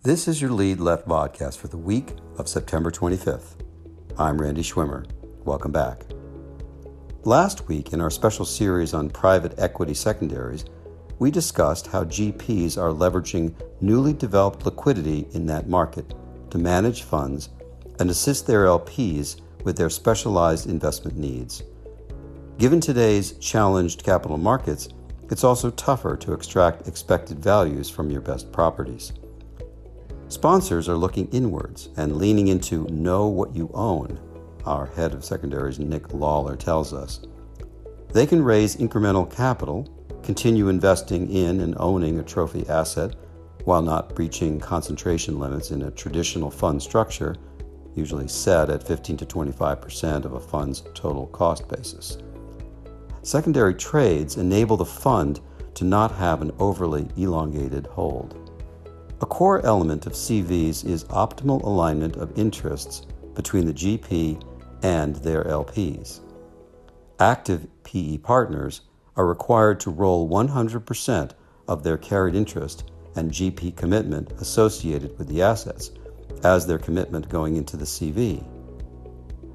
This is your Lead Left podcast for the week of September 25th. I'm Randy Schwimmer. Welcome back. Last week in our special series on private equity secondaries, we discussed how GPs are leveraging newly developed liquidity in that market to manage funds and assist their LPs with their specialized investment needs. Given today's challenged capital markets, it's also tougher to extract expected values from your best properties. Sponsors are looking inwards and leaning into know what you own, our head of secondaries, Nick Lawler, tells us. They can raise incremental capital, continue investing in and owning a trophy asset while not breaching concentration limits in a traditional fund structure, usually set at 15 to 25% of a fund's total cost basis. Secondary trades enable the fund to not have an overly elongated hold. A core element of CVs is optimal alignment of interests between the GP and their LPs. Active PE partners are required to roll 100% of their carried interest and GP commitment associated with the assets as their commitment going into the CV.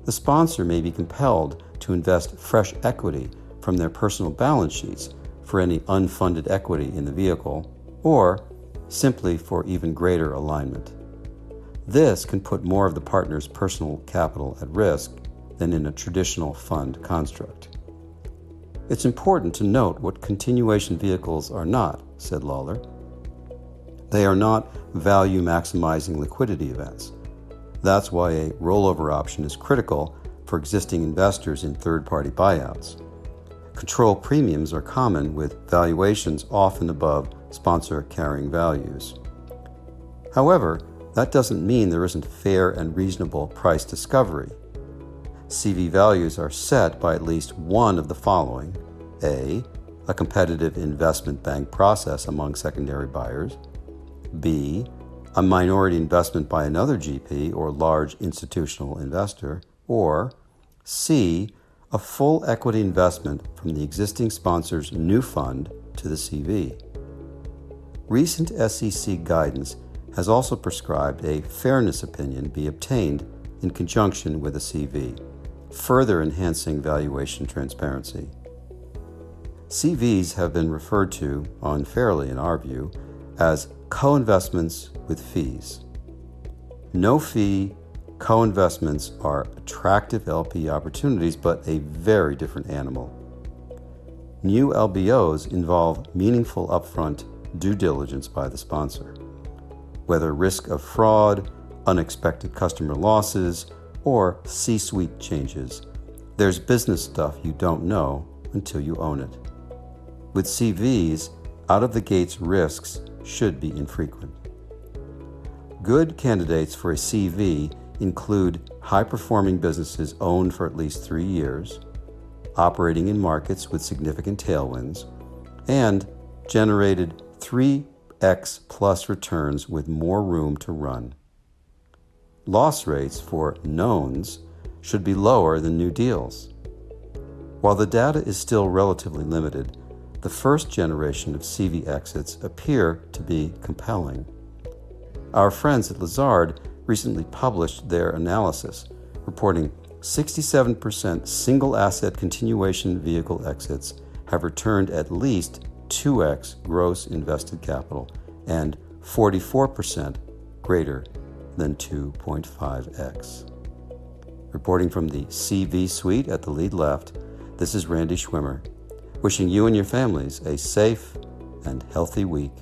The sponsor may be compelled to invest fresh equity from their personal balance sheets for any unfunded equity in the vehicle, or simply for even greater alignment. This can put more of the partner's personal capital at risk than in a traditional fund construct. It's important to note what continuation vehicles are not, said Lawler. They are not value-maximizing liquidity events. That's why a rollover option is critical for existing investors in third-party buyouts. Control premiums are common with valuations often above sponsor carrying values. However, that doesn't mean there isn't fair and reasonable price discovery. CV values are set by at least one of the following: A competitive investment bank process among secondary buyers, B, a minority investment by another GP or large institutional investor, or C, a full equity investment from the existing sponsor's new fund to the CV. Recent SEC guidance has also prescribed a fairness opinion be obtained in conjunction with a CV, further enhancing valuation transparency. CVs have been referred to, unfairly in our view, as co-investments with fees. No-fee co-investments are attractive LP opportunities, but a very different animal. New LBOs involve meaningful upfront due diligence by the sponsor. Whether risk of fraud, unexpected customer losses, or C-suite changes, there's business stuff you don't know until you own it. With CVs, out-of-the-gates risks should be infrequent. Good candidates for a CV include high-performing businesses owned for at least 3 years, operating in markets with significant tailwinds, and generated 3x plus returns with more room to run. Loss rates for knowns should be lower than new deals. While the data is still relatively limited, the first generation of CV exits appear to be compelling. Our friends at Lazard recently published their analysis, reporting 67% single asset continuation vehicle exits have returned at least 2x gross invested capital and 44% greater than 2.5x. Reporting from the CV suite at the Lead Left, this is Randy Schwimmer, wishing you and your families a safe and healthy week.